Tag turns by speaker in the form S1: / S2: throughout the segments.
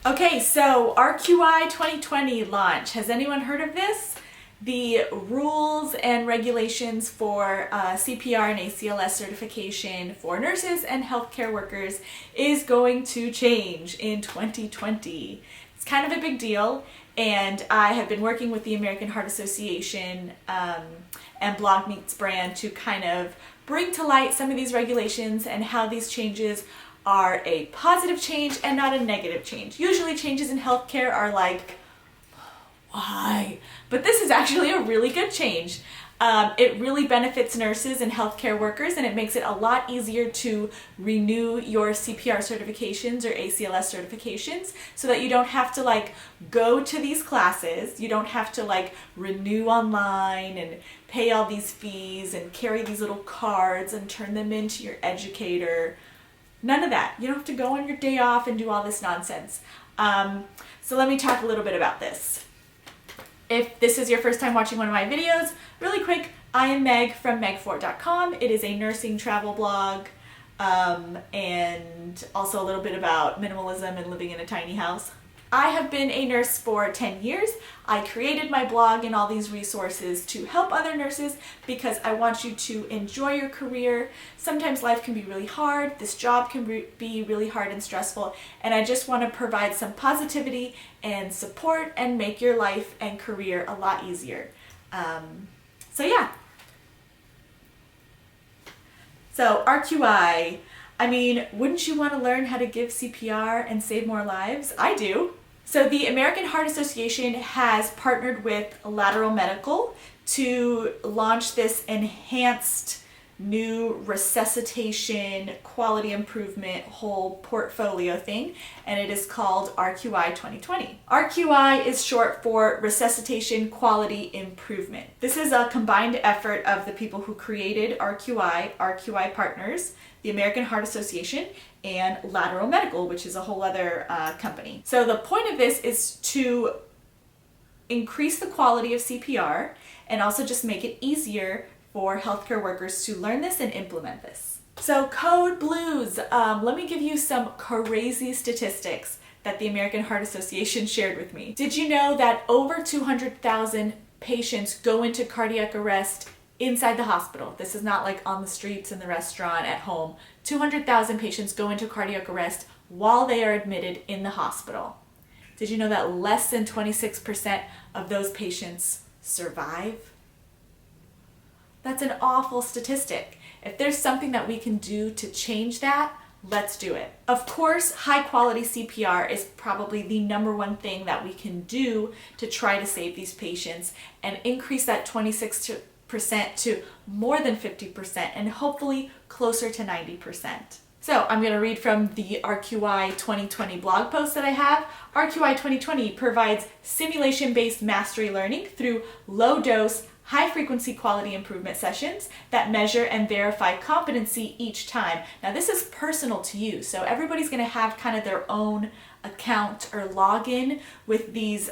S1: Okay, so RQI 2020 launch. Has anyone heard of this? The rules and regulations for CPR and ACLS certification for nurses and healthcare workers is going to change in 2020. It's kind of a big deal, and I have been working with the American Heart Association and Blog Meets brand to kind of bring to light some of these regulations and how these changes are a positive change and not a negative change. Usually changes in healthcare are like, why? But this is actually a really good change. It really benefits nurses and healthcare workers, and it makes it a lot easier to renew your CPR certifications or ACLS certifications so that you don't have to go to these classes. You don't have to renew online and pay all these fees and carry these little cards and turn them into your educator. None of that. You don't have to go on your day off and do all this nonsense. So let me talk a little bit about this. If this is your first time watching one of my videos, really quick, I am Meg from megfort.com. It is a nursing travel blog and also a little bit about minimalism and living in a tiny house. I have been a nurse for 10 years. I created my blog and all these resources to help other nurses because I want you to enjoy your career. Sometimes life can be really hard. This job can be really hard and stressful, and I just want to provide some positivity and support and make your life and career a lot easier. So yeah. So RQI, I mean, wouldn't you want to learn how to give CPR and save more lives? I do. So the American Heart Association has partnered with Lateral Medical to launch this enhanced new resuscitation quality improvement whole portfolio thing, and it is called RQI 2020. RQI is short for Resuscitation Quality Improvement. This is a combined effort of the people who created RQI, RQI Partners, the American Heart Association, and Lateral Medical, which is a whole other company. So the point of this is to increase the quality of CPR and also just make it easier for healthcare workers to learn this and implement this. So code blues, let me give you some crazy statistics that the American Heart Association shared with me. Did you know that over 200,000 patients go into cardiac arrest inside the hospital? This is not on the streets, in the restaurant, at home. 200,000 patients go into cardiac arrest while they are admitted in the hospital. Did you know that less than 26% of those patients survive? That's an awful statistic. If there's something that we can do to change that, let's do it. Of course, high quality CPR is probably the number one thing that we can do to try to save these patients and increase that 26% to more than 50% and hopefully closer to 90%. So I'm going to read from the RQI 2020 blog post that I have. RQI 2020 provides simulation-based mastery learning through low-dose, high-frequency quality improvement sessions that measure and verify competency each time. Now this is personal to you, so everybody's going to have kind of their own account or login with these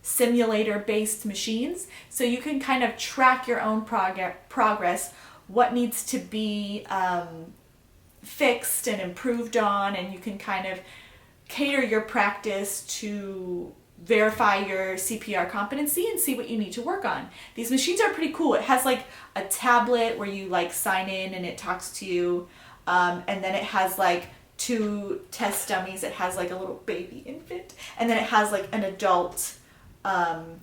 S1: simulator-based machines, so you can kind of track your own progress, what needs to be fixed and improved on, and you can kind of cater your practice to verify your CPR competency and see what you need to work on. These machines are pretty cool. It has a tablet where you sign in and it talks to you, and then it has 2 test dummies. It has a little baby infant, and then it has an adult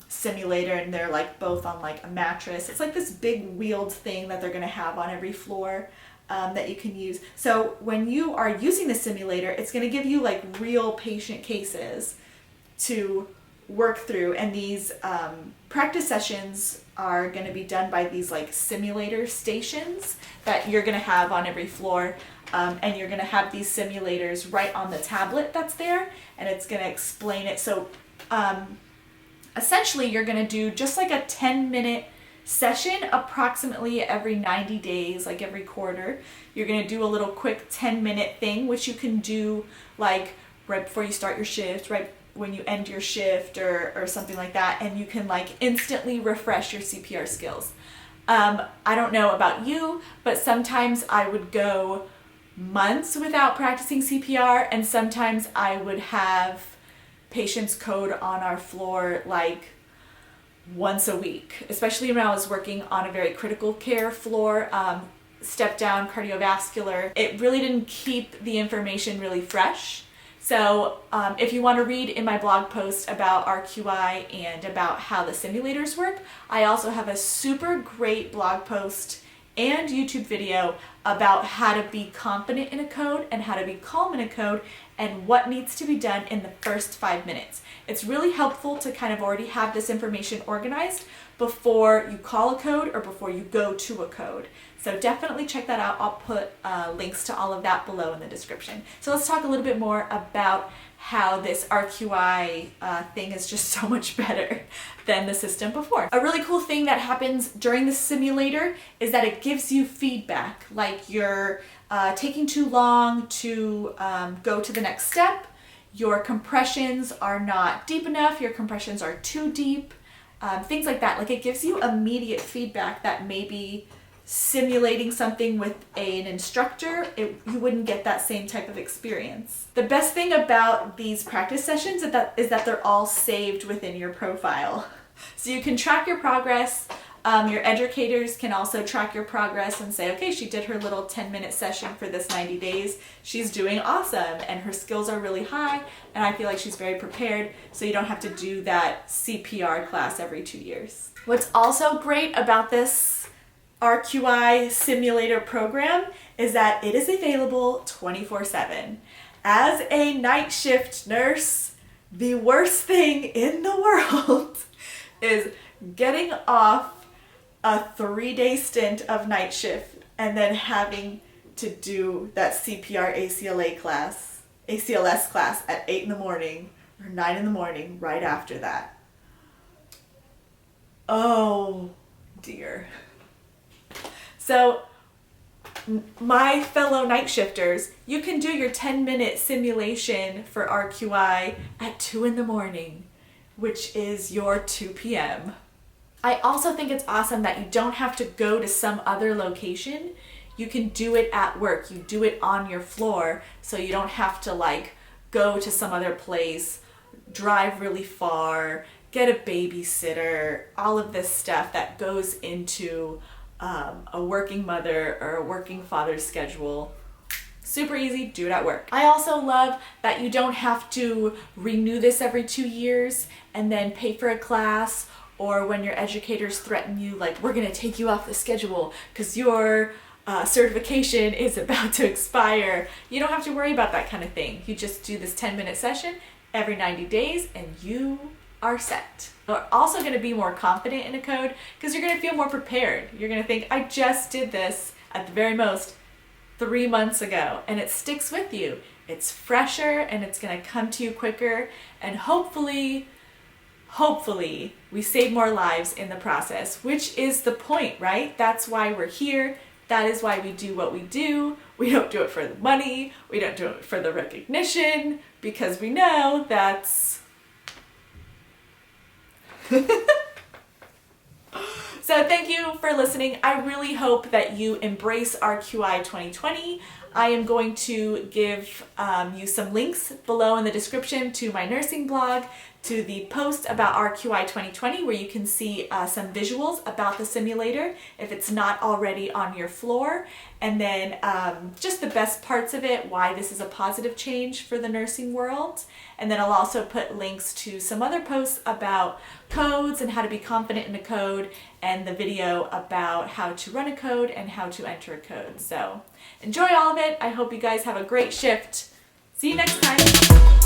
S1: simulator, and they're both on a mattress. It's this big wheeled thing that they're going to have on every floor that you can use. So when you are using the simulator, it's going to give you real patient cases to work through, and these practice sessions are going to be done by these simulator stations that you're going to have on every floor, and you're going to have these simulators right on the tablet that's there, and it's going to explain it. So essentially you're going to do just a 10-minute session approximately every 90 days, every quarter. You're going to do a little quick 10-minute thing, which you can do right before you start your shift, right when you end your shift, or something like that, and you can instantly refresh your CPR skills. I don't know about you, but sometimes I would go months without practicing CPR, and sometimes I would have patients code on our floor like once a week, especially when I was working on a very critical care floor, step down cardiovascular. It really didn't keep the information really fresh. So if you want to read in my blog post about RQI and about how the simulators work, I also have a super great blog post and YouTube video about how to be confident in a code and how to be calm in a code and what needs to be done in the first 5 minutes. It's really helpful to kind of already have this information organized before you call a code or before you go to a code. So definitely check that out. I'll put links to all of that below in the description. So let's talk a little bit more about how this RQI thing is just so much better than the system before. A really cool thing that happens during the simulator is that it gives you feedback, like you're taking too long to go to the next step, your compressions are not deep enough, your compressions are too deep, things like that. Like it gives you immediate feedback that maybe simulating something with an instructor, you wouldn't get that same type of experience. The best thing about these practice sessions is that they're all saved within your profile. So you can track your progress. Your educators can also track your progress and say, okay, she did her little 10-minute session for this 90 days. She's doing awesome and her skills are really high and I feel like she's very prepared, so you don't have to do that CPR class every 2 years. What's also great about this RQI simulator program is that it is available 24/7. As a night shift nurse, the worst thing in the world is getting off a 3-day stint of night shift and then having to do that CPR ACLS class at 8 in the morning or 9 in the morning right after that. Oh dear. So my fellow night shifters, you can do your 10-minute simulation for RQI at 2 in the morning, which is your 2 p.m. I also think it's awesome that you don't have to go to some other location. You can do it at work. You do it on your floor, so you don't have to like go to some other place, drive really far, get a babysitter, all of this stuff that goes into a working mother or a working father's schedule. Super easy, do it at work. I also love that you don't have to renew this every 2 years and then pay for a class, or when your educators threaten you, like, we're gonna take you off the schedule because your certification is about to expire. You don't have to worry about that kind of thing. You just do this 10-minute session every 90 days and you are set. You're also going to be more confident in a code because you're going to feel more prepared. You're going to think, I just did this at the very most 3 months ago, and it sticks with you. It's fresher and it's going to come to you quicker, and hopefully we save more lives in the process, which is the point, right? That's why we're here. That is why we do what we do. We don't do it for the money. We don't do it for the recognition, because we know that's So thank you for listening. I really hope that you embrace RQI 2020. I am going to give you some links below in the description to my nursing blog, to the post about RQI 2020 where you can see some visuals about the simulator if it's not already on your floor, and then just the best parts of it, why this is a positive change for the nursing world. And then I'll also put links to some other posts about codes and how to be confident in a code, and the video about how to run a code and how to enter a code. So enjoy all of it. I hope you guys have a great shift. See you next time.